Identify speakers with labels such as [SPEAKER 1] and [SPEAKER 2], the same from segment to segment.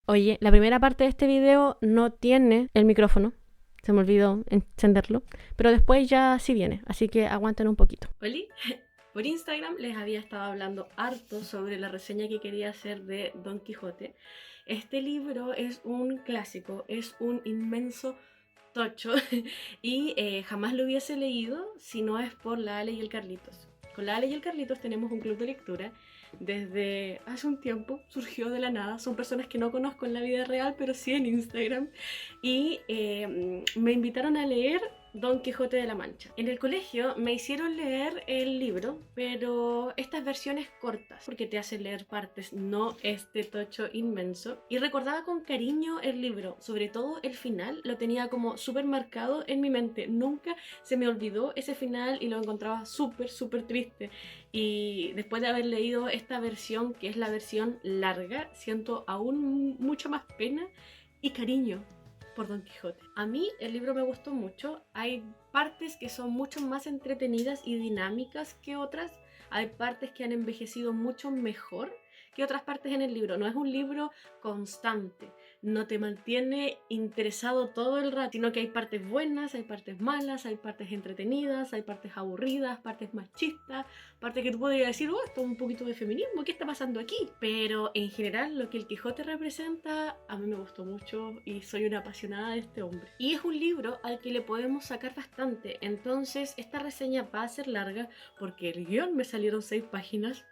[SPEAKER 1] Oye, la primera parte de este video no tiene el micrófono. Se me olvidó encenderlo. Pero después ya sí viene, así que aguanten un poquito. Oli, por Instagram les había estado hablando harto sobre la reseña que quería hacer de Don Quijote. Este libro es un clásico, es un inmenso tocho y jamás lo hubiese leído si no es por la Ale y el Carlitos. Con la Ale y el Carlitos tenemos un club de lectura desde hace un tiempo, surgió de la nada, son personas que no conozco en la vida real, pero sí en Instagram, y me invitaron a leer Don Quijote de la Mancha. En el colegio me hicieron leer el libro, pero estas versiones cortas, porque te hacen leer partes, no este tocho inmenso. Y recordaba con cariño el libro, sobre todo el final, lo tenía como súper marcado en mi mente. Nunca se me olvidó ese final y lo encontraba súper, súper triste. Y después de haber leído esta versión, que es la versión larga, siento aún mucha más pena y cariño por Don Quijote. A mí el libro me gustó mucho. Hay partes que son mucho más entretenidas y dinámicas que otras. Hay partes que han envejecido mucho mejor que otras partes en el libro. No es un libro constante, no te mantiene interesado todo el rato, sino que hay partes buenas, hay partes malas, hay partes entretenidas, hay partes aburridas, partes machistas, partes que tú podrías decir, oh, esto es un poquito de feminismo, ¿qué está pasando aquí? Pero en general lo que el Quijote representa a mí me gustó mucho y soy una apasionada de este hombre. Y es un libro al que le podemos sacar bastante, entonces esta reseña va a ser larga porque el guión me salieron 6 páginas.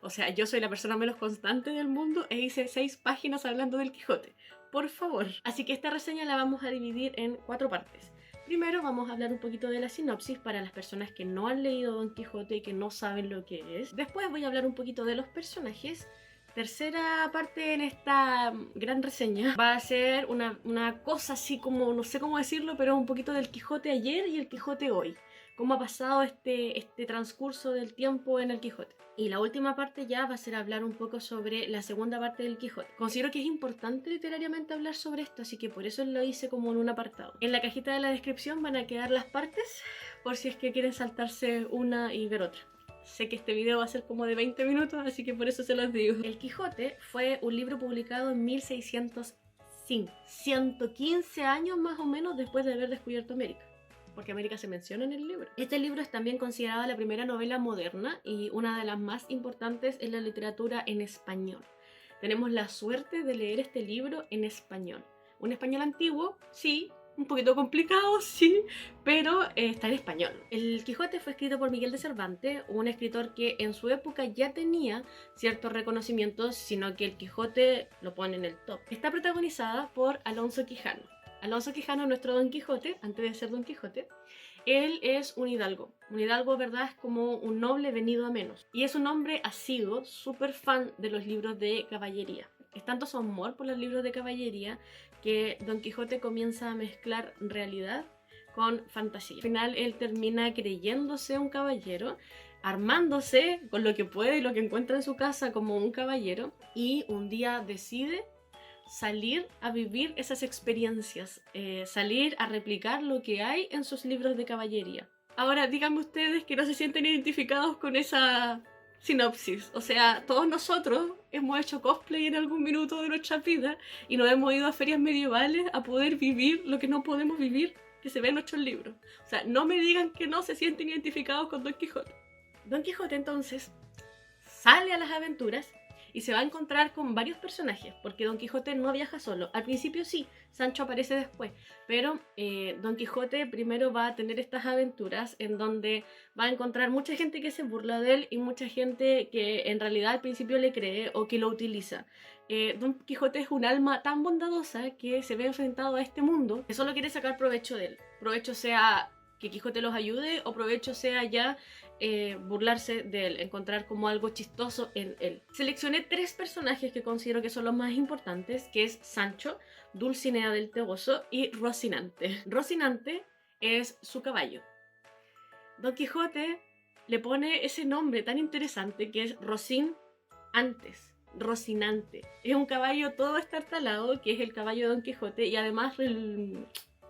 [SPEAKER 1] O sea, yo soy la persona menos constante del mundo e hice 6 páginas hablando del Quijote. Por favor. Así que esta reseña la vamos a dividir en 4 partes. Primero vamos a hablar un poquito de la sinopsis para las personas que no han leído Don Quijote y que no saben lo que es. Después voy a hablar un poquito de los personajes. Tercera parte en esta gran reseña va a ser una cosa así como, no sé cómo decirlo, pero un poquito del Quijote ayer y el Quijote hoy. Cómo ha pasado este transcurso del tiempo en el Quijote. Y la última parte ya va a ser hablar un poco sobre la segunda parte del Quijote. Considero que es importante literariamente hablar sobre esto, así que por eso lo hice como en un apartado. En la cajita de la descripción van a quedar las partes, por si es que quieren saltarse una y ver otra. Sé que este video va a ser como de 20 minutos, así que por eso se los digo. El Quijote fue un libro publicado en 1605, 115 años más o menos después de haber descubierto América, porque América se menciona en el libro. Este libro es también considerada la primera novela moderna y una de las más importantes en la literatura en español. Tenemos la suerte de leer este libro en español. Un español antiguo, sí, un poquito complicado, sí, pero está en español. El Quijote fue escrito por Miguel de Cervantes, un escritor que en su época ya tenía ciertos reconocimientos, sino que el Quijote lo pone en el top. Está protagonizada por Alonso Quijano. Alonso Quijano, nuestro Don Quijote, antes de ser Don Quijote, él es un hidalgo. Un hidalgo, ¿verdad? Es como un noble venido a menos. Y es un hombre asiduo, súper fan de los libros de caballería. Es tanto su amor por los libros de caballería que Don Quijote comienza a mezclar realidad con fantasía. Al final él termina creyéndose un caballero, armándose con lo que puede y lo que encuentra en su casa como un caballero, y un día decide salir a vivir esas experiencias, salir a replicar lo que hay en sus libros de caballería. Ahora, díganme ustedes que no se sienten identificados con esa sinopsis. O sea, todos nosotros hemos hecho cosplay en algún minuto de nuestra vida y nos hemos ido a ferias medievales a poder vivir lo que no podemos vivir, que se ve en nuestros libros. O sea, no me digan que no se sienten identificados con Don Quijote. Don Quijote entonces sale a las aventuras y se va a encontrar con varios personajes, porque Don Quijote no viaja solo. Al principio sí, Sancho aparece después, pero Don Quijote primero va a tener estas aventuras en donde va a encontrar mucha gente que se burla de él y mucha gente que en realidad al principio le cree o que lo utiliza. Don Quijote es un alma tan bondadosa que se ve enfrentado a este mundo que solo quiere sacar provecho de él. Provecho sea que Quijote los ayude o provecho sea ya burlarse de él, encontrar como algo chistoso en él. Seleccioné 3 personajes que considero que son los más importantes, que es Sancho, Dulcinea del Toboso y Rocinante. Rocinante es su caballo. Don Quijote le pone ese nombre tan interesante que es Rocín antes. Rocinante. Es un caballo todo estartalado, que es el caballo de Don Quijote, y además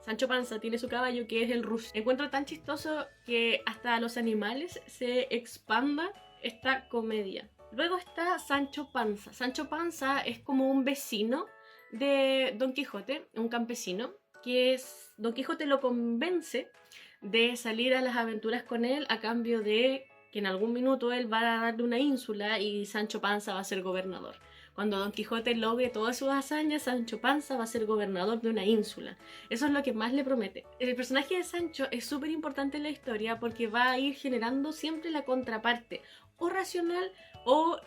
[SPEAKER 1] Sancho Panza tiene su caballo que es el ruso. Encuentro tan chistoso que hasta a los animales se expanda esta comedia. Luego está Sancho Panza. Sancho Panza es como un vecino de Don Quijote, un campesino, que es, Don Quijote lo convence de salir a las aventuras con él a cambio de que en algún minuto él va a darle una ínsula y Sancho Panza va a ser gobernador. Cuando Don Quijote logre todas sus hazañas, Sancho Panza va a ser gobernador de una ínsula. Eso es lo que más le promete. El personaje de Sancho es súper importante en la historia porque va a ir generando siempre la contraparte, o racional o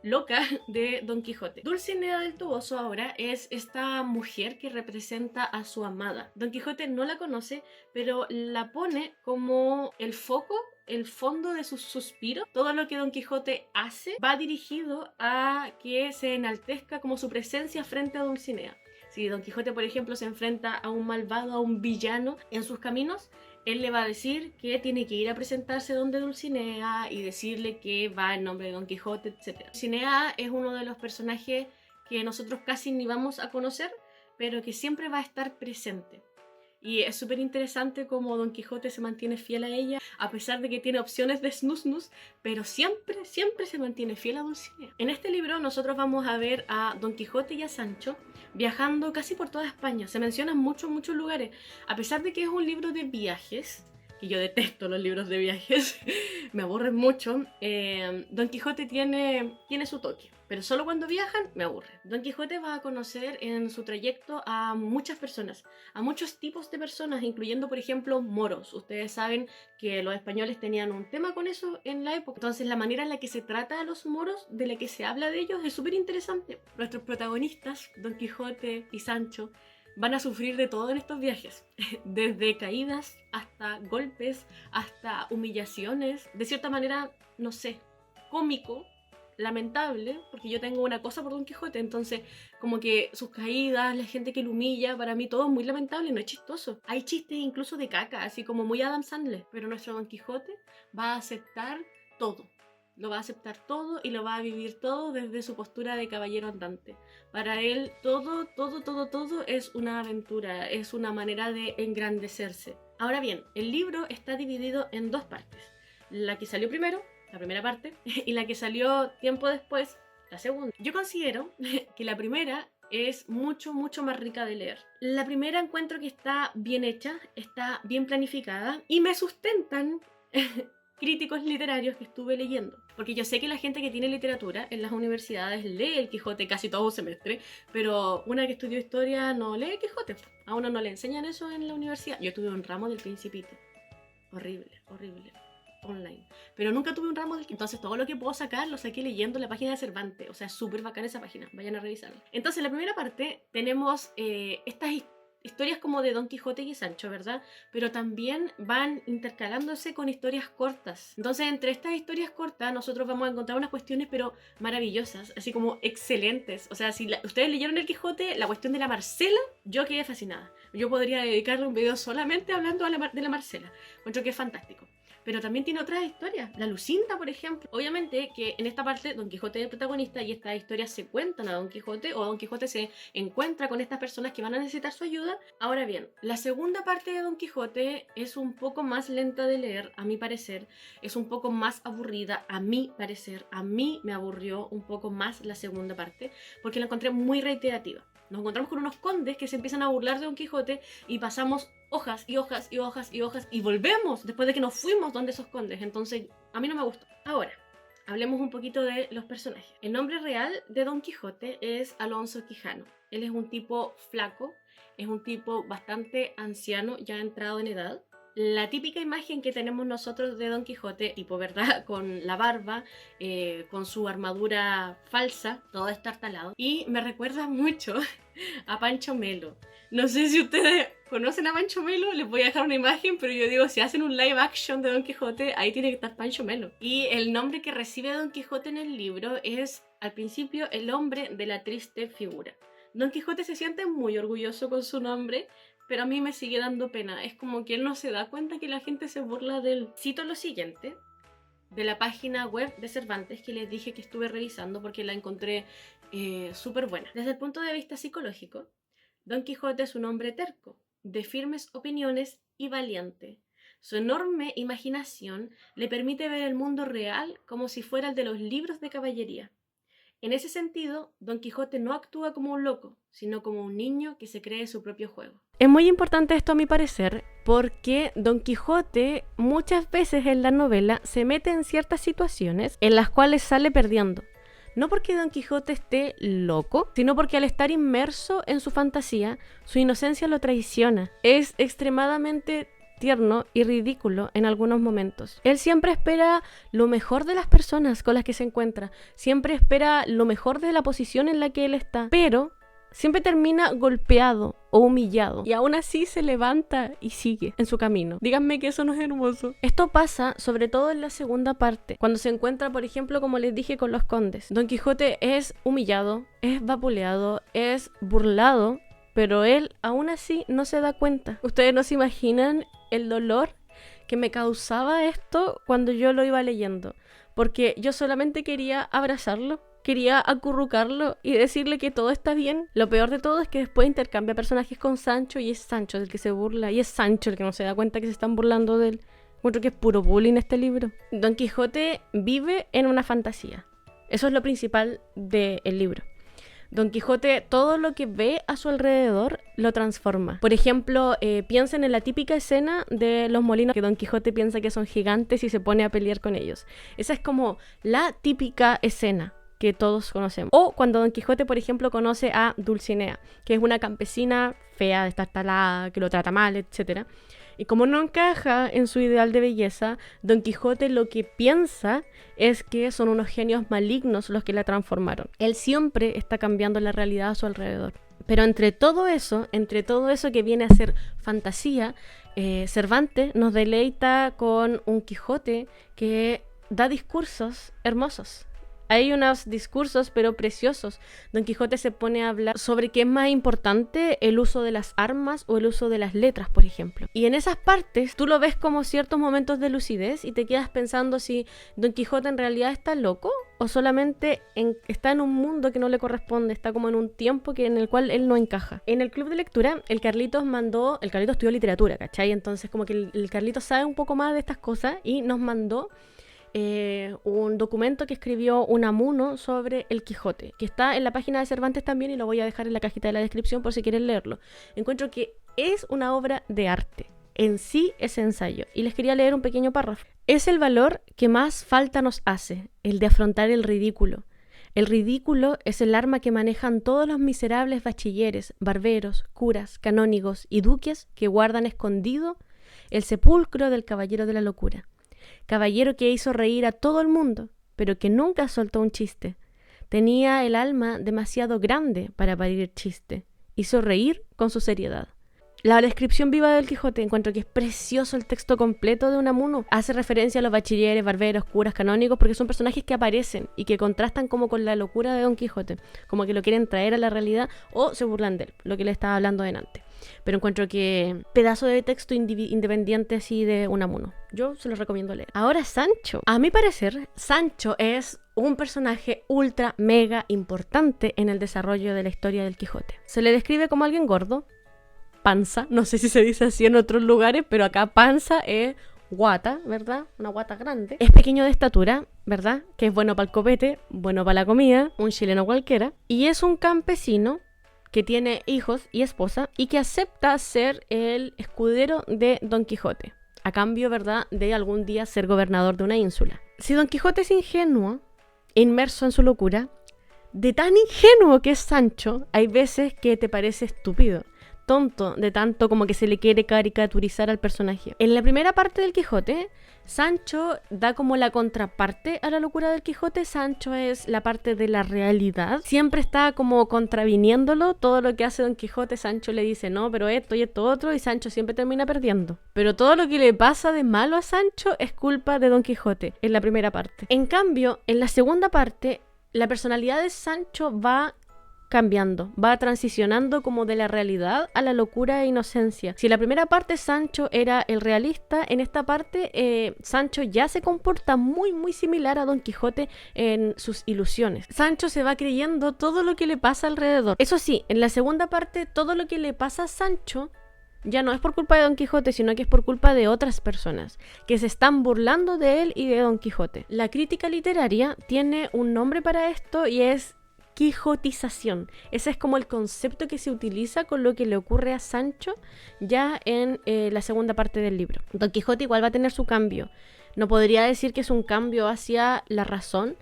[SPEAKER 1] loca, de Don Quijote. Dulcinea del Toboso ahora es esta mujer que representa a su amada. Don Quijote no la conoce, pero la pone como el foco, el fondo de sus suspiros. Todo lo que Don Quijote hace va dirigido a que se enaltezca como su presencia frente a Dulcinea. Si Don Quijote, por ejemplo, se enfrenta a un malvado, a un villano en sus caminos, él le va a decir que tiene que ir a presentarse donde Dulcinea y decirle que va en nombre de Don Quijote, etc. Dulcinea es uno de los personajes que nosotros casi ni vamos a conocer, pero que siempre va a estar presente. Y es súper interesante cómo Don Quijote se mantiene fiel a ella, a pesar de que tiene opciones de snus, pero siempre, siempre se mantiene fiel a Dulcinea. En este libro nosotros vamos a ver a Don Quijote y a Sancho viajando casi por toda España. Se mencionan muchos lugares. A pesar de que es un libro de viajes, y yo detesto los libros de viajes, me aburren mucho, Don Quijote tiene su toque. Pero solo cuando viajan me aburre. Don Quijote va a conocer en su trayecto a muchas personas, a muchos tipos de personas, incluyendo por ejemplo moros. Ustedes saben que los españoles tenían un tema con eso en la época. Entonces la manera en la que se trata a los moros, de la que se habla de ellos, es súper interesante. Nuestros protagonistas, Don Quijote y Sancho, van a sufrir de todo en estos viajes, desde caídas hasta golpes, hasta humillaciones, de cierta manera, no sé, cómico, lamentable, porque yo tengo una cosa por Don Quijote, entonces como que sus caídas, la gente que lo humilla, para mí todo es muy lamentable, no es chistoso. Hay chistes incluso de caca, así como muy Adam Sandler, pero nuestro Don Quijote va a aceptar todo. Lo va a aceptar todo y lo va a vivir todo desde su postura de caballero andante. Para él todo es una aventura, es una manera de engrandecerse. Ahora bien, el libro está dividido en dos partes. La que salió primero, la primera parte, y la que salió tiempo después, la segunda. Yo considero que la primera es mucho más rica de leer. La primera encuentro que está bien hecha, está bien planificada y me sustentan críticos literarios que estuve leyendo. Porque yo sé que la gente que tiene literatura en las universidades lee el Quijote casi todo un semestre, pero una que estudió historia no lee el Quijote. A uno no le enseñan eso en la universidad. Yo tuve un ramo del Principito. Horrible. Online. Pero nunca tuve un ramo del... Entonces todo lo que puedo sacar lo saqué leyendo la página de Cervantes. O sea, súper bacana esa página. Vayan a revisarla. Entonces en la primera parte tenemos estas historias como de Don Quijote y Sancho, ¿verdad? Pero también van intercalándose con historias cortas. Entonces, entre estas historias cortas, nosotros vamos a encontrar unas cuestiones, pero maravillosas, así como excelentes. O sea, si ustedes leyeron El Quijote, la cuestión de la Marcela, yo quedé fascinada. Yo podría dedicarle un video solamente hablando de la Marcela. Encuentro que es fantástico. Pero también tiene otras historias. La Lucinda, por ejemplo. Obviamente que en esta parte Don Quijote es el protagonista y estas historias se cuentan a Don Quijote, o Don Quijote se encuentra con estas personas que van a necesitar su ayuda. Ahora bien, la segunda parte de Don Quijote es un poco más lenta de leer, a mi parecer. Es un poco más aburrida, a mi parecer. A mí me aburrió un poco más la segunda parte, porque la encontré muy reiterativa. Nos encontramos con unos condes que se empiezan a burlar de Don Quijote y pasamos hojas y volvemos después de que nos fuimos donde esos condes. Entonces, a mí no me gustó. Ahora, hablemos un poquito de los personajes. El nombre real de Don Quijote es Alonso Quijano. Él es un tipo flaco, es un tipo bastante anciano, ya entrado en edad. La típica imagen que tenemos nosotros de Don Quijote, tipo, ¿verdad? Con la barba, con su armadura falsa, todo estartalado. Y me recuerda mucho a Pancho Melo. No sé si ustedes conocen a Pancho Melo, les voy a dejar una imagen, pero yo digo, si hacen un live action de Don Quijote, ahí tiene que estar Pancho Melo. Y el nombre que recibe Don Quijote en el libro es, al principio, el hombre de la triste figura. Don Quijote se siente muy orgulloso con su nombre, pero a mí me sigue dando pena. Es como que él no se da cuenta que la gente se burla de él. Cito lo siguiente de la página web de Cervantes, que les dije que estuve revisando porque la encontré súper buena. Desde el punto de vista psicológico, Don Quijote es un hombre terco, de firmes opiniones y valiente. Su enorme imaginación le permite ver el mundo real como si fuera el de los libros de caballería. En ese sentido, Don Quijote no actúa como un loco, sino como un niño que se cree su propio juego. Es muy importante esto a mi parecer, porque Don Quijote muchas veces en la novela se mete en ciertas situaciones en las cuales sale perdiendo. No porque Don Quijote esté loco, sino porque al estar inmerso en su fantasía, su inocencia lo traiciona. Es extremadamente tierno y ridículo en algunos momentos. Él siempre espera lo mejor de las personas con las que se encuentra, siempre espera lo mejor de la posición en la que él está, pero siempre termina golpeado o humillado y aún así se levanta y sigue en su camino. Díganme que eso no es hermoso. Esto pasa sobre todo en la segunda parte, cuando se encuentra, por ejemplo, como les dije, con los condes. Don Quijote es humillado, es vapuleado, es burlado, pero él aún así no se da cuenta. Ustedes no se imaginan el dolor que me causaba esto cuando yo lo iba leyendo, porque yo solamente quería abrazarlo, quería acurrucarlo y decirle que todo está bien. Lo peor de todo es que después intercambia personajes con Sancho y es Sancho el que se burla y es Sancho el que no se da cuenta que se están burlando de él. Encuentro que es puro bullying este libro. Don Quijote vive en una fantasía. Eso es lo principal del libro. Don Quijote todo lo que ve a su alrededor lo transforma. Por ejemplo, piensen en la típica escena de los molinos que Don Quijote piensa que son gigantes y se pone a pelear con ellos. Esa es como la típica escena que todos conocemos. O cuando Don Quijote, por ejemplo, conoce a Dulcinea, que es una campesina fea, destartalada, que lo trata mal, etc. Y como no encaja en su ideal de belleza, Don Quijote lo que piensa es que son unos genios malignos los que la transformaron. Él siempre está cambiando la realidad a su alrededor. Pero entre todo eso que viene a ser fantasía, Cervantes nos deleita con un Quijote que da discursos hermosos. Hay unos discursos pero preciosos. Don Quijote se pone a hablar sobre qué es más importante, el uso de las armas o el uso de las letras, por ejemplo. Y en esas partes tú lo ves como ciertos momentos de lucidez y te quedas pensando si Don Quijote en realidad está loco o solamente está en un mundo que no le corresponde, está como en un tiempo en el cual él no encaja. En el club de lectura, el Carlitos estudió literatura, ¿cachai? Entonces como que el Carlitos sabe un poco más de estas cosas y nos mandó un documento que escribió Unamuno sobre el Quijote, que está en la página de Cervantes también y lo voy a dejar en la cajita de la descripción por si quieren leerlo. Encuentro que es una obra de arte, en sí es ensayo, y les quería leer un pequeño párrafo. Es el valor que más falta nos hace, el de afrontar el ridículo. El ridículo es el arma que manejan todos los miserables bachilleres, barberos, curas, canónigos y duques que guardan escondido el sepulcro del caballero de la locura. Caballero que hizo reír a todo el mundo, pero que nunca soltó un chiste. Tenía el alma demasiado grande para parir chiste. Hizo reír con su seriedad. La descripción viva del Quijote, encuentro que es precioso el texto completo de Unamuno. Hace referencia a los bachilleres, barberos, curas, canónigos, porque son personajes que aparecen y que contrastan como con la locura de Don Quijote, como que lo quieren traer a la realidad o se burlan de él, lo que le estaba hablando delante. Pero encuentro que pedazo de texto independiente así de Unamuno. Yo se los recomiendo leer. Ahora Sancho. A mi parecer, Sancho es un personaje ultra mega importante en el desarrollo de la historia del Quijote. Se le describe como alguien gordo, panza, no sé si se dice así en otros lugares, pero acá panza es guata, ¿verdad? Una guata grande. Es pequeño de estatura, ¿verdad? Que es bueno para el copete, bueno para la comida, un chileno cualquiera. Y es un campesino que tiene hijos y esposa y que acepta ser el escudero de Don Quijote, a cambio, ¿verdad?, de algún día ser gobernador de una ínsula. Si Don Quijote es ingenuo, inmerso en su locura, de tan ingenuo que es Sancho, hay veces que te parece estúpido, tonto, de tanto como que se le quiere caricaturizar al personaje. En la primera parte del Quijote, Sancho da como la contraparte a la locura del Quijote. Sancho es la parte de la realidad. Siempre está como contraviniéndolo. Todo lo que hace Don Quijote, Sancho le dice no, pero esto y esto otro, y Sancho siempre termina perdiendo. Pero todo lo que le pasa de malo a Sancho es culpa de Don Quijote en la primera parte. En cambio, en la segunda parte, la personalidad de Sancho va cambiando, va transicionando como de la realidad a la locura e inocencia. Si en la primera parte Sancho era el realista, en esta parte Sancho ya se comporta muy muy similar a Don Quijote en sus ilusiones. Sancho se va creyendo todo lo que le pasa alrededor. Eso sí, en la segunda parte todo lo que le pasa a Sancho ya no es por culpa de Don Quijote, sino que es por culpa de otras personas que se están burlando de él y de Don Quijote. La crítica literaria tiene un nombre para esto y es quijotización. Ese es como el concepto que se utiliza con lo que le ocurre a Sancho ya en la segunda parte del libro. Don Quijote igual va a tener su cambio. No podría decir que es un cambio hacia la razón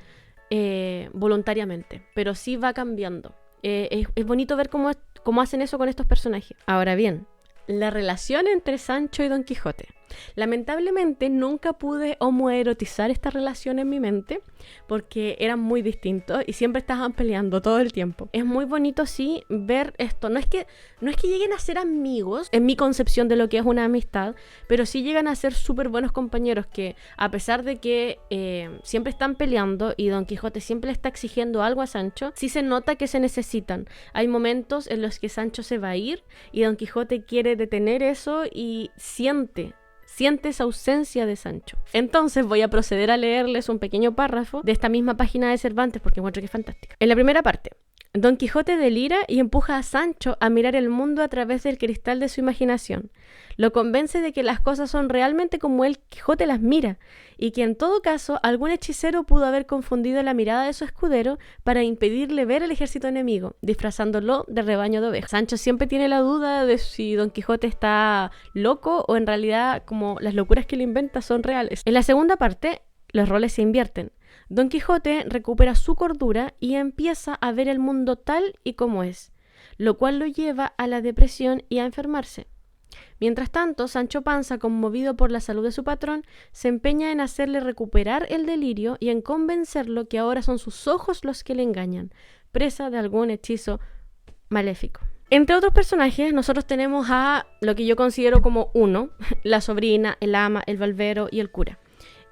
[SPEAKER 1] voluntariamente, pero sí va cambiando. Es bonito ver cómo hacen eso con estos personajes. Ahora bien, la relación entre Sancho y Don Quijote. Lamentablemente nunca pude homoerotizar esta relación en mi mente porque eran muy distintos y siempre estaban peleando todo el tiempo. Es muy bonito sí ver esto. No es que lleguen a ser amigos en mi concepción de lo que es una amistad, pero sí llegan a ser súper buenos compañeros que a pesar de que siempre están peleando y Don Quijote siempre le está exigiendo algo a Sancho, sí se nota que se necesitan. Hay momentos en los que Sancho se va a ir y Don Quijote quiere detener eso y siente esa ausencia de Sancho. Entonces voy a proceder a leerles un pequeño párrafo de esta misma página de Cervantes porque encuentro que es fantástica. En la primera parte, Don Quijote delira y empuja a Sancho a mirar el mundo a través del cristal de su imaginación. Lo convence de que las cosas son realmente como el Quijote las mira y que en todo caso algún hechicero pudo haber confundido la mirada de su escudero para impedirle ver el ejército enemigo, disfrazándolo de rebaño de ovejas. Sancho siempre tiene la duda de si Don Quijote está loco o en realidad como las locuras que le inventa son reales. En la segunda parte, los roles se invierten. Don Quijote recupera su cordura y empieza a ver el mundo tal y como es, lo cual lo lleva a la depresión y a enfermarse. Mientras tanto, Sancho Panza, conmovido por la salud de su patrón, se empeña en hacerle recuperar el delirio y en convencerlo que ahora son sus ojos los que le engañan, presa de algún hechizo maléfico. Entre otros personajes, nosotros tenemos a lo que yo considero como uno, la sobrina, el ama, el barbero y el cura.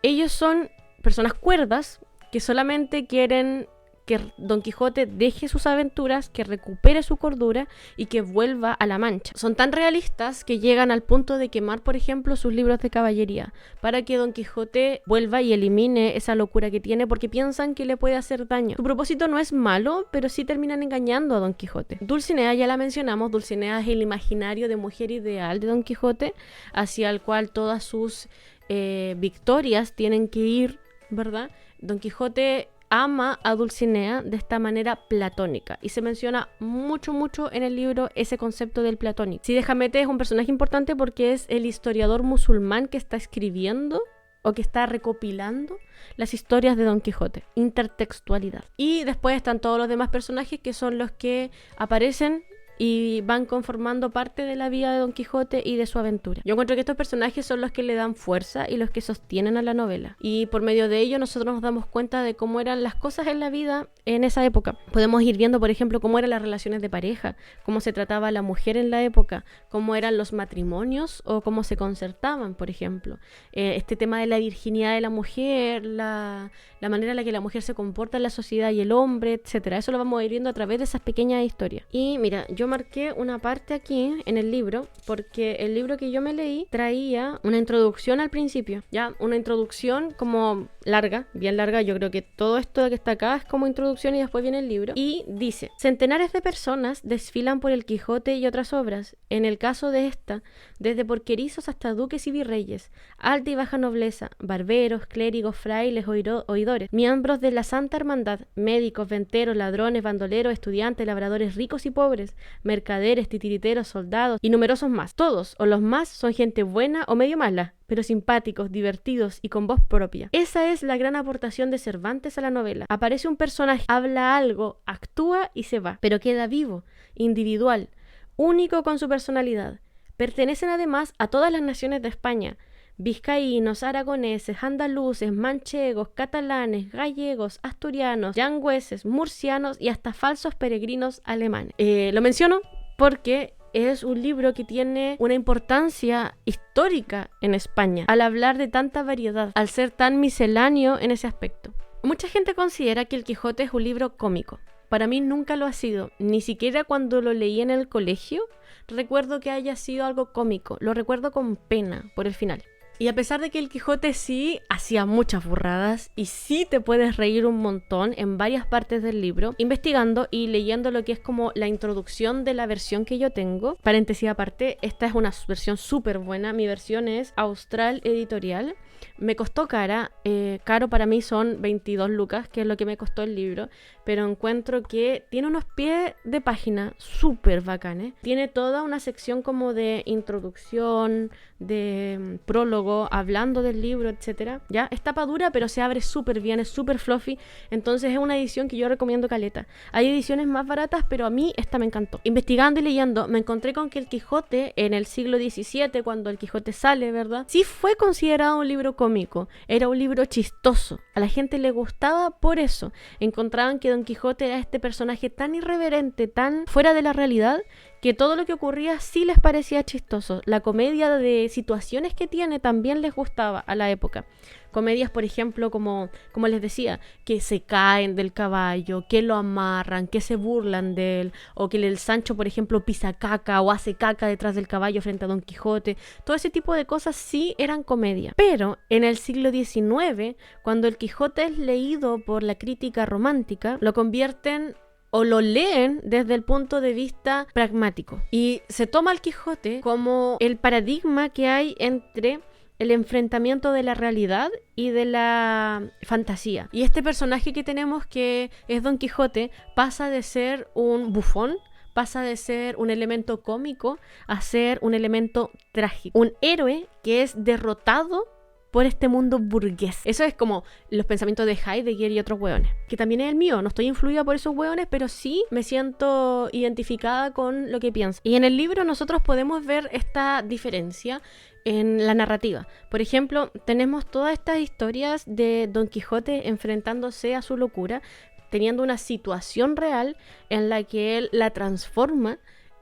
[SPEAKER 1] Ellos son personas cuerdas que solamente quieren que Don Quijote deje sus aventuras, que recupere su cordura y que vuelva a la Mancha. Son tan realistas que llegan al punto de quemar, por ejemplo, sus libros de caballería para que Don Quijote vuelva y elimine esa locura que tiene porque piensan que le puede hacer daño. Su propósito no es malo, pero sí terminan engañando a Don Quijote. Dulcinea, ya la mencionamos, Dulcinea es el imaginario de mujer ideal de Don Quijote, hacia el cual todas sus victorias tienen que ir, ¿verdad? Don Quijote ama a Dulcinea de esta manera platónica y se menciona mucho en el libro ese concepto del platónico. Cide Hamete es un personaje importante porque es el historiador musulmán que está escribiendo o que está recopilando las historias de Don Quijote, intertextualidad. Y después están todos los demás personajes que son los que aparecen y van conformando parte de la vida de Don Quijote y de su aventura. Yo encuentro que estos personajes son los que le dan fuerza y los que sostienen a la novela. Y por medio de ello nosotros nos damos cuenta de cómo eran las cosas en la vida en esa época. Podemos ir viendo, por ejemplo, cómo eran las relaciones de pareja, cómo se trataba a la mujer en la época, cómo eran los matrimonios o cómo se concertaban, por ejemplo. Este tema de la virginidad de la mujer, la manera en la que la mujer se comporta en la sociedad y el hombre, etcétera. Eso lo vamos a ir viendo a través de esas pequeñas historias. Y mira, yo marqué una parte aquí en el libro porque el libro que yo me leí traía una introducción al principio, ya una introducción como larga, bien larga. Yo creo que todo esto que está acá es como introducción y después viene el libro y dice: centenares de personas desfilan por el Quijote y otras obras. En el caso de esta, desde porquerizos hasta duques y virreyes, alta y baja nobleza, barberos, clérigos, frailes, oidores, miembros de la Santa Hermandad, médicos, venteros, ladrones, bandoleros, estudiantes, labradores ricos y pobres, mercaderes, titiriteros, soldados y numerosos más. Todos o los más son gente buena o medio mala, pero simpáticos, divertidos y con voz propia. Esa es la gran aportación de Cervantes a la novela. Aparece un personaje, habla algo, actúa y se va, pero queda vivo, individual, único con su personalidad. Pertenecen además a todas las naciones de España: vizcaínos, aragoneses, andaluces, manchegos, catalanes, gallegos, asturianos, yangüeses, murcianos y hasta falsos peregrinos alemanes. Lo menciono porque es un libro que tiene una importancia histórica en España al hablar de tanta variedad, al ser tan misceláneo en ese aspecto. Mucha gente considera que El Quijote es un libro cómico. Para mí nunca lo ha sido, ni siquiera cuando lo leí en el colegio recuerdo que haya sido algo cómico, lo recuerdo con pena por el final. Y a pesar de que el Quijote sí hacía muchas burradas y sí te puedes reír un montón en varias partes del libro, investigando y leyendo lo que es como la introducción de la versión que yo tengo, paréntesis aparte, esta es una versión súper buena, mi versión es Austral Editorial. Me costó caro para mí son 22 lucas, que es lo que me costó el libro, pero encuentro que tiene unos pies de página súper bacanes. Tiene toda una sección como de introducción, de prólogo, hablando del libro, etcétera. Ya, es tapa dura, pero se abre súper bien, es súper fluffy, entonces es una edición que yo recomiendo caleta. Hay ediciones más baratas, pero a mí esta me encantó. Investigando y leyendo, me encontré con que el Quijote en el siglo XVII, cuando el Quijote sale, ¿verdad? Sí fue considerado un libro cómico, era un libro chistoso, a la gente le gustaba por eso, encontraban que Don Quijote era este personaje tan irreverente, tan fuera de la realidad, que todo lo que ocurría sí les parecía chistoso. La comedia de situaciones que tiene también les gustaba a la época. Comedias, por ejemplo, como les decía, que se caen del caballo, que lo amarran, que se burlan de él, o que el Sancho, por ejemplo, pisa caca o hace caca detrás del caballo frente a Don Quijote. Todo ese tipo de cosas sí eran comedia. Pero en el siglo XIX, cuando el Quijote es leído por la crítica romántica, lo convierten o lo leen desde el punto de vista pragmático. Y se toma al Quijote como el paradigma que hay entre el enfrentamiento de la realidad y de la fantasía. Y este personaje que tenemos, que es Don Quijote, pasa de ser un bufón, pasa de ser un elemento cómico a ser un elemento trágico. Un héroe que es derrotado por este mundo burgués. Eso es como los pensamientos de Heidegger y otros hueones, que también es el mío. No estoy influida por esos hueones, pero sí me siento identificada con lo que pienso. Y en el libro nosotros podemos ver esta diferencia en la narrativa. Por ejemplo, tenemos todas estas historias de Don Quijote enfrentándose a su locura, teniendo una situación real en la que él la transforma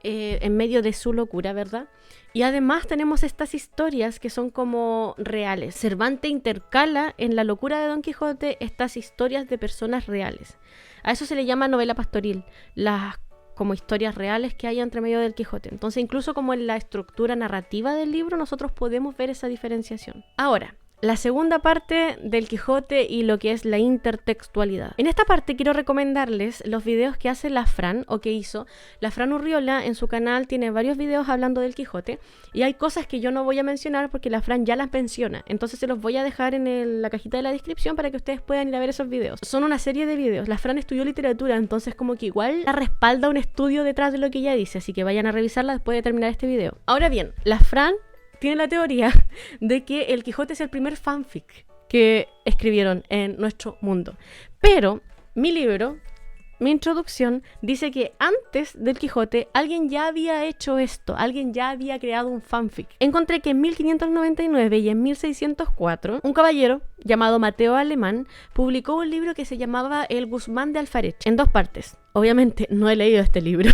[SPEAKER 1] en medio de su locura, ¿verdad? Y además tenemos estas historias que son como reales. Cervantes intercala en la locura de Don Quijote estas historias de personas reales. A eso se le llama novela pastoril, las como historias reales que hay entre medio del Quijote. Entonces, incluso como en la estructura narrativa del libro, nosotros podemos ver esa diferenciación. Ahora, la segunda parte del Quijote y lo que es la intertextualidad. En esta parte quiero recomendarles los videos que hace la Fran, o que hizo la Fran Urriola en su canal. Tiene varios videos hablando del Quijote y hay cosas que yo no voy a mencionar porque la Fran ya las menciona, entonces se los voy a dejar en la cajita de la descripción para que ustedes puedan ir a ver esos videos. Son una serie de videos. La Fran estudió literatura, entonces como que igual la respalda un estudio detrás de lo que ella dice, así que vayan a revisarla después de terminar este video. Ahora bien, la Fran tiene la teoría de que el Quijote es el primer fanfic que escribieron en nuestro mundo. Pero mi libro, mi introducción, dice que antes del Quijote alguien ya había hecho esto, alguien ya había creado un fanfic. Encontré que en 1599 y en 1604 un caballero llamado Mateo Alemán publicó un libro que se llamaba El Guzmán de Alfarech, en 2 partes. Obviamente no he leído este libro.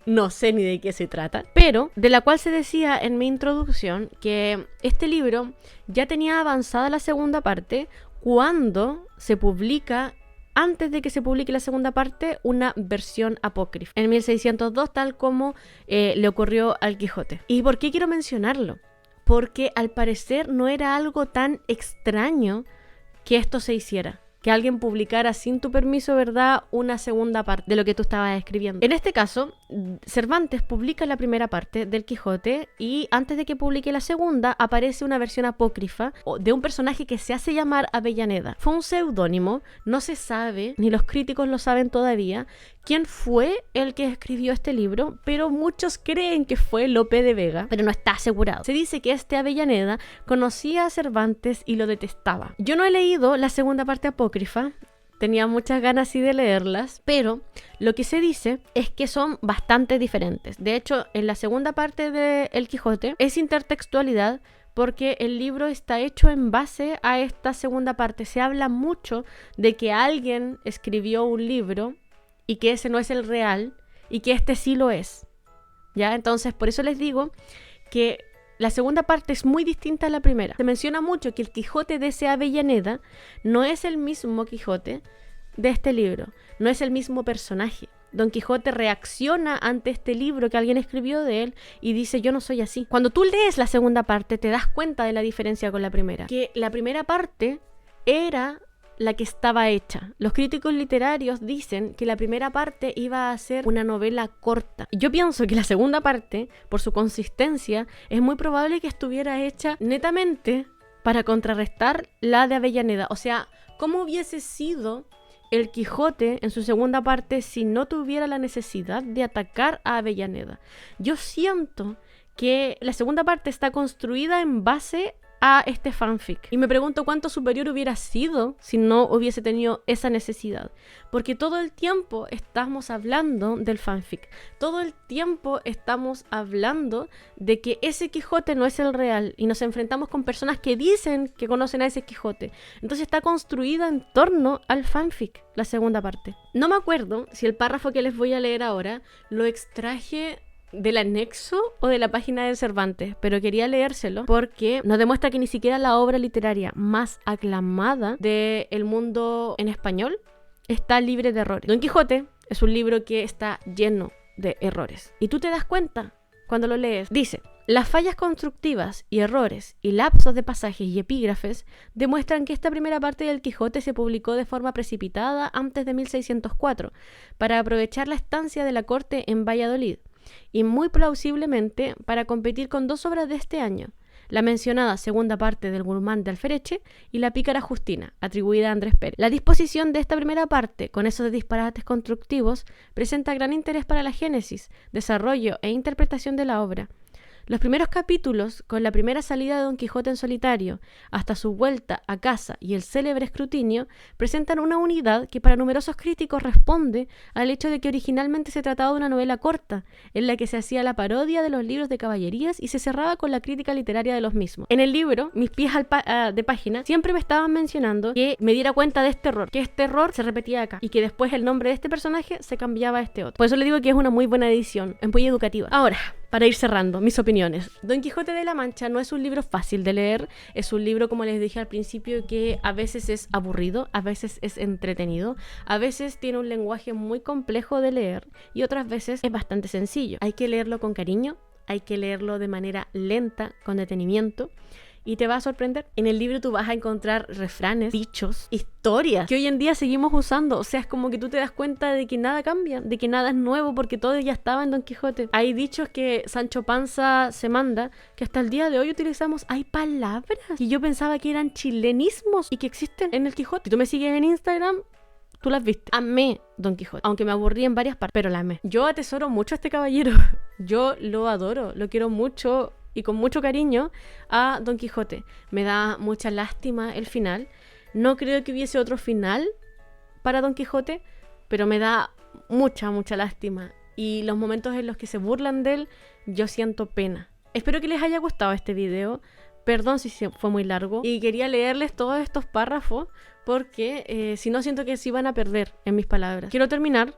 [SPEAKER 1] No sé ni de qué se trata, pero de la cual se decía en mi introducción que este libro ya tenía avanzada la segunda parte cuando se publica, antes de que se publique la segunda parte, una versión apócrifa, en 1602, tal como le ocurrió al Quijote. ¿Y por qué quiero mencionarlo? Porque al parecer no era algo tan extraño que esto se hiciera, que alguien publicara sin tu permiso, ¿verdad?, una segunda parte de lo que tú estabas escribiendo. En este caso, Cervantes publica la primera parte del Quijote y antes de que publique la segunda aparece una versión apócrifa de un personaje que se hace llamar Avellaneda. Fue un seudónimo, no se sabe, ni los críticos lo saben todavía, quién fue el que escribió este libro, pero muchos creen que fue Lope de Vega, pero no está asegurado. Se dice que este Avellaneda conocía a Cervantes y lo detestaba. Yo no he leído la segunda parte apócrifa, tenía muchas ganas sí de leerlas, pero lo que se dice es que son bastante diferentes. De hecho, en la segunda parte de El Quijote es intertextualidad, porque el libro está hecho en base a esta segunda parte. Se habla mucho de que alguien escribió un libro y que ese no es el real y que este sí lo es, ¿ya? Entonces, por eso les digo que la segunda parte es muy distinta a la primera. Se menciona mucho que el Quijote de ese Avellaneda no es el mismo Quijote de este libro, no es el mismo personaje. Don Quijote reacciona ante este libro que alguien escribió de él y dice: yo no soy así. Cuando tú lees la segunda parte te das cuenta de la diferencia con la primera. Que la primera parte era la que estaba hecha. Los críticos literarios dicen que la primera parte iba a ser una novela corta. Yo pienso que la segunda parte, por su consistencia, es muy probable que estuviera hecha netamente para contrarrestar la de Avellaneda. O sea, ¿cómo hubiese sido el Quijote en su segunda parte si no tuviera la necesidad de atacar a Avellaneda? Yo siento que la segunda parte está construida en base a este fanfic. Y me pregunto cuánto superior hubiera sido si no hubiese tenido esa necesidad. Porque todo el tiempo estamos hablando del fanfic. Todo el tiempo estamos hablando de que ese Quijote no es el real. Y nos enfrentamos con personas que dicen que conocen a ese Quijote. Entonces está construida en torno al fanfic, la segunda parte. No me acuerdo si el párrafo que les voy a leer ahora lo extraje del anexo o de la página de Cervantes, pero quería leérselo porque nos demuestra que ni siquiera la obra literaria más aclamada del mundo en español está libre de errores. Don Quijote es un libro que está lleno de errores y tú te das cuenta cuando lo lees. Dice: las fallas constructivas y errores y lapsos de pasajes y epígrafes demuestran que esta primera parte del Quijote se publicó de forma precipitada antes de 1604 para aprovechar la estancia de la corte en Valladolid, y muy plausiblemente para competir con dos obras de este año, la mencionada segunda parte del Guzmán de Alfereche y la Pícara Justina, atribuida a Andrés Pérez. La disposición de esta primera parte, con esos disparates constructivos, presenta gran interés para la génesis, desarrollo e interpretación de la obra. Los primeros capítulos, con la primera salida de Don Quijote en solitario, hasta su vuelta a casa y el célebre escrutinio, presentan una unidad que para numerosos críticos responde al hecho de que originalmente se trataba de una novela corta, en la que se hacía la parodia de los libros de caballerías y se cerraba con la crítica literaria de los mismos. En el libro, mis pies de página siempre me estaban mencionando que me diera cuenta de este error, que este error se repetía acá y que después el nombre de este personaje se cambiaba a este otro. Por eso le digo que es una muy buena edición, es muy educativa. Ahora, para ir cerrando, mis opiniones. Don Quijote de la Mancha no es un libro fácil de leer, es un libro, como les dije al principio, que a veces es aburrido, a veces es entretenido, a veces tiene un lenguaje muy complejo de leer y otras veces es bastante sencillo. Hay que leerlo con cariño, hay que leerlo de manera lenta, con detenimiento, y te va a sorprender. En el libro tú vas a encontrar refranes, dichos, historias que hoy en día seguimos usando. O sea, es como que tú te das cuenta de que nada cambia, de que nada es nuevo porque todo ya estaba en Don Quijote. Hay dichos que Sancho Panza se manda que hasta el día de hoy utilizamos. Hay palabras que yo pensaba que eran chilenismos y que existen en el Quijote. Si tú me sigues en Instagram, tú las viste. Amé Don Quijote, aunque me aburrí en varias partes, pero la amé. Yo atesoro mucho a este caballero. Yo lo adoro, lo quiero mucho y con mucho cariño a Don Quijote. Me da mucha lástima el final. No creo que hubiese otro final para Don Quijote, pero me da mucha lástima. Y los momentos en los que se burlan de él, yo siento pena. Espero que les haya gustado este video. Perdón si fue muy largo. Y quería leerles todos estos párrafos porque si no siento que se iban a perder en mis palabras. Quiero terminar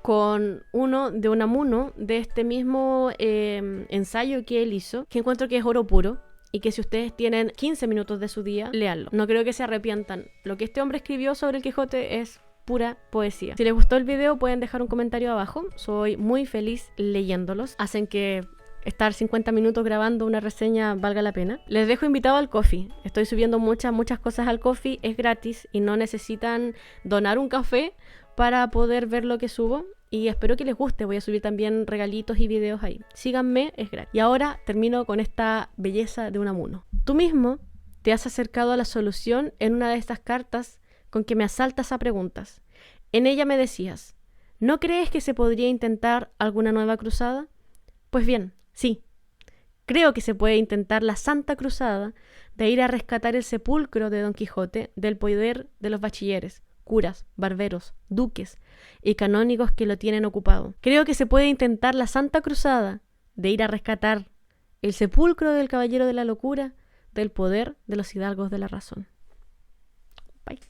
[SPEAKER 1] con uno de Unamuno, de este mismo ensayo que él hizo, que encuentro que es oro puro y que si ustedes tienen 15 minutos de su día, léanlo. No creo que se arrepientan. Lo que este hombre escribió sobre el Quijote es pura poesía. Si les gustó el video pueden dejar un comentario abajo. Soy muy feliz leyéndolos. Hacen que estar 50 minutos grabando una reseña valga la pena. Les dejo invitado al Ko-fi. Estoy subiendo muchas cosas al Ko-fi. Es gratis y no necesitan donar un café para poder ver lo que subo. Y espero que les guste. Voy a subir también regalitos y videos ahí. Síganme, es gratis. Y ahora termino con esta belleza de Unamuno. Tú mismo te has acercado a la solución en una de estas cartas con que me asaltas a preguntas. En ella me decías: ¿no crees que se podría intentar alguna nueva cruzada? Pues bien, sí. Creo que se puede intentar la Santa Cruzada de ir a rescatar el sepulcro de Don Quijote del poder de los bachilleres, curas, barberos, duques y canónigos que lo tienen ocupado. Creo que se puede intentar la Santa Cruzada de ir a rescatar el sepulcro del caballero de la locura del poder de los hidalgos de la razón. Bye.